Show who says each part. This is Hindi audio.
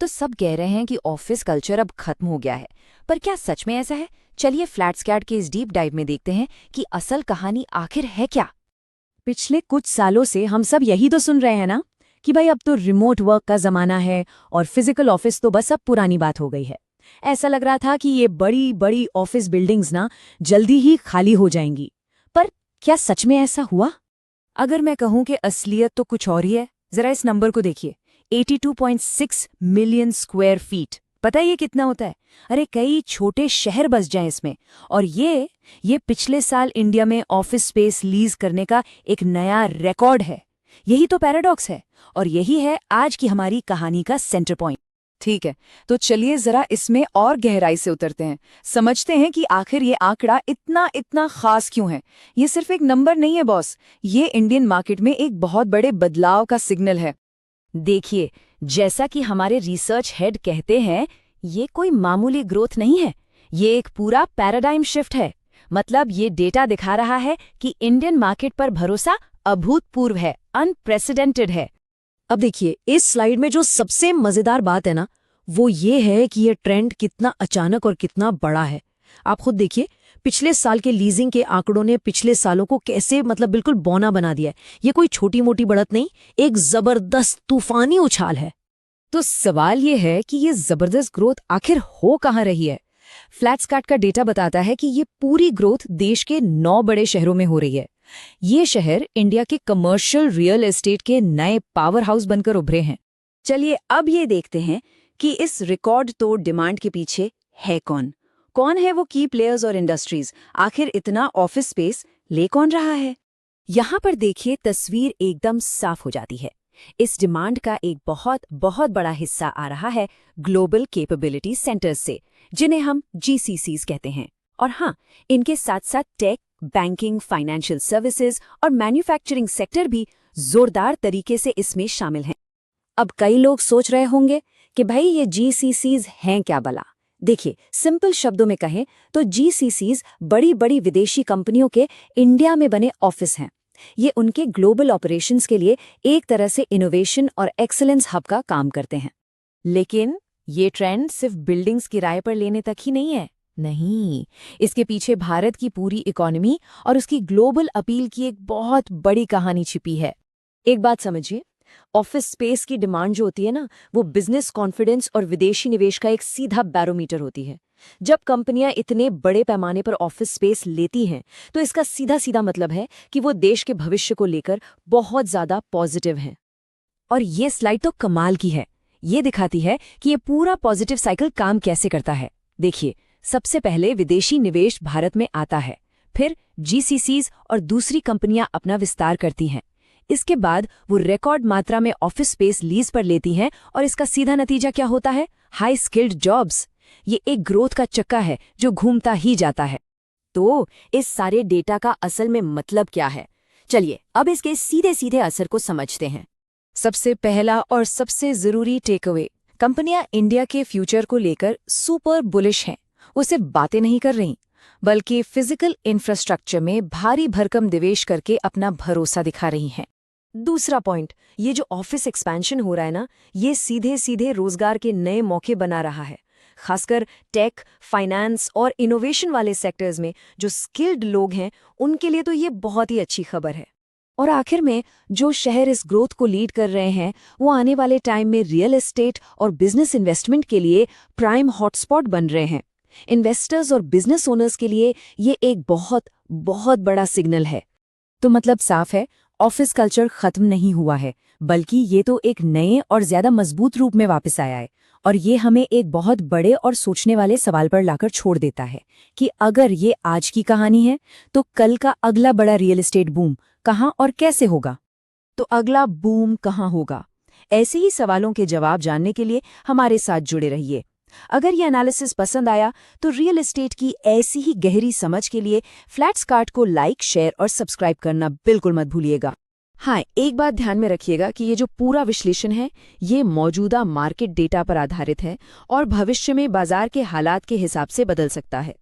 Speaker 1: तो सब कह रहे हैं कि ऑफिस कल्चर अब खत्म हो गया है, पर क्या सच में ऐसा है? चलिए फ्लैटस्कैट के इस डीप डाइव में देखते हैं कि असल कहानी आखिर है क्या।
Speaker 2: पिछले कुछ सालों से हम सब यही तो सुन रहे हैं ना कि भाई अब तो रिमोट वर्क का जमाना है और फिजिकल ऑफिस तो बस अब पुरानी बात हो गई है। ऐसा लग रहा था कि ये बड़ी बड़ी ऑफिस बिल्डिंग्स ना जल्दी ही खाली हो जाएंगी। पर क्या सच में ऐसा हुआ?
Speaker 1: अगर मैं कहूं कि असलियत तो कुछ और ही है, जरा इस नंबर को देखिए, 82.6 मिलियन स्क्वायर फीट। पता है ये कितना होता है? अरे कई छोटे शहर बस जाएं इसमें। और ये पिछले साल इंडिया में ऑफिस स्पेस लीज करने का एक नया रिकॉर्ड है। यही तो पैराडॉक्स है और यही है आज की हमारी कहानी का सेंटर पॉइंट।
Speaker 3: ठीक है, तो चलिए जरा इसमें और गहराई से उतरते हैं, समझते हैं कि आखिर ये आंकड़ा इतना इतना खास क्यों है। ये सिर्फ एक नंबर नहीं है बॉस, ये इंडियन मार्केट में एक बहुत बड़े बदलाव का सिग्नल है।
Speaker 1: देखिए, जैसा कि हमारे रिसर्च हेड कहते हैं, ये कोई मामूली ग्रोथ नहीं है, ये एक पूरा पैराडाइम शिफ्ट है। मतलब ये डेटा दिखा रहा है कि इंडियन मार्केट पर भरोसा अभूतपूर्व है, अनप्रेसिडेंटेड है।
Speaker 2: अब देखिए, इस स्लाइड में जो सबसे मजेदार बात है ना, वो ये है कि ये ट्रेंड कितना अचानक और कितना बड़ा है। आप खुद देखिए, पिछले साल के लीजिंग के आंकड़ों ने पिछले सालों को कैसे बिल्कुल बौना बना दिया है। ये कोई छोटी मोटी बढ़त नहीं, एक जबरदस्त तूफानी उछाल है।
Speaker 3: तो सवाल ये है कि ये जबरदस्त ग्रोथ आखिर हो कहाँ रही है। फ्लैटस्कैट का डेटा बताता है कि ये पूरी ग्रोथ देश के 9 बड़े शहरों में हो रही है। ये शहर इंडिया के कमर्शियल रियल एस्टेट के नए पावर हाउस बनकर उभरे हैं।
Speaker 1: चलिए अब ये देखते हैं कि इस रिकॉर्ड तोड़ डिमांड के पीछे है कौन। कौन है वो की प्लेयर्स और इंडस्ट्रीज? आखिर इतना ऑफिस स्पेस ले कौन रहा है? यहाँ पर देखिए, तस्वीर एकदम साफ हो जाती है। इस डिमांड का एक बहुत बहुत बड़ा हिस्सा आ रहा है ग्लोबल कैपेबिलिटी सेंटर्स से, जिन्हें हम GCCs कहते हैं। और हाँ, इनके साथ साथ टेक, बैंकिंग, फाइनेंशियल सर्विसेज और मैन्युफैक्चरिंग सेक्टर भी जोरदार तरीके से इसमें शामिल हैं।
Speaker 2: अब कई लोग सोच रहे होंगे कि भाई ये GCCs हैं क्या भला? देखिए, सिंपल शब्दों में कहें तो GCCs बड़ी बड़ी विदेशी कंपनियों के इंडिया में बने ऑफिस हैं। ये उनके ग्लोबल ऑपरेशंस के लिए एक तरह से इनोवेशन और एक्सीलेंस हब का काम करते हैं।
Speaker 1: लेकिन ये ट्रेंड सिर्फ बिल्डिंग्स किराए पर लेने तक ही नहीं है। नहीं, इसके पीछे भारत की पूरी इकोनॉमी और उसकी ग्लोबल अपील की एक बहुत बड़ी कहानी छिपी है।
Speaker 2: एक बात समझिए, ऑफिस स्पेस की डिमांड जो होती है ना, वो बिजनेस कॉन्फिडेंस और विदेशी निवेश का एक सीधा बैरोमीटर होती है। जब कंपनियां इतने बड़े पैमाने पर ऑफिस स्पेस लेती हैं, तो इसका सीधा सीधा मतलब है कि वो देश के भविष्य को लेकर बहुत ज्यादा पॉजिटिव हैं।
Speaker 1: और ये स्लाइड तो कमाल की है। ये दिखाती है कि ये पूरा पॉजिटिव साइकिल काम कैसे करता है। देखिए, सबसे पहले विदेशी निवेश भारत में आता है, फिर GCCs और दूसरी कंपनियां अपना विस्तार करती हैं। इसके बाद वो रिकॉर्ड मात्रा में ऑफिस स्पेस लीज पर लेती हैं और इसका सीधा नतीजा क्या होता है? High skilled jobs. ये एक ग्रोथ का चक्का है जो घूमता ही जाता है। तो इस सारे डेटा का असल में मतलब क्या है? चलिए अब इसके सीधे सीधे असर को समझते हैं।
Speaker 3: सबसे पहला और सबसे जरूरी टेकअवे, कंपनियां इंडिया के फ्यूचर को लेकर सुपर बुलिश हैं। वो सिर्फ बातें नहीं कर रही, बल्कि फिजिकल इंफ्रास्ट्रक्चर में भारी भरकम निवेश करके अपना भरोसा दिखा रही हैं।
Speaker 2: दूसरा पॉइंट, ये जो ऑफिस एक्सपेंशन हो रहा है ना, ये सीधे सीधे रोजगार के नए मौके बना रहा है। खासकर टेक, फाइनेंस और इनोवेशन वाले सेक्टर्स में जो स्किल्ड लोग हैं, उनके लिए तो ये बहुत ही अच्छी खबर है।
Speaker 1: और आखिर में जो शहर इस ग्रोथ को लीड कर रहे हैं, वो आने वाले टाइम में रियल एस्टेट और बिजनेस इन्वेस्टमेंट के लिए प्राइम हॉटस्पॉट बन रहे हैं। इन्वेस्टर्स और बिजनेस ओनर्स के लिए ये एक बहुत बहुत बड़ा सिग्नल है।
Speaker 3: तो मतलब साफ है, ऑफिस कल्चर खत्म नहीं हुआ है, बल्कि ये तो एक नए और ज्यादा मजबूत रूप में वापस आया है। और ये हमें एक बहुत बड़े और सोचने वाले सवाल पर लाकर छोड़ देता है कि अगर ये आज की कहानी है, तो कल का अगला बड़ा रियल एस्टेट बूम कहाँ और कैसे होगा? तो अगला बूम कहाँ होगा? ऐसे ही सवालों के जवाब जानने के लिए हमारे साथ जुड़े रहिए। अगर ये एनालिसिस पसंद आया तो रियल एस्टेट की ऐसी ही गहरी समझ के लिए फ्लैटस्कैट को लाइक, शेयर और सब्सक्राइब करना बिल्कुल मत भूलिएगा। हाँ, एक बात ध्यान में रखिएगा कि ये जो पूरा विश्लेषण है, ये मौजूदा मार्केट डेटा पर आधारित है और भविष्य में बाजार के हालात के हिसाब से बदल सकता है।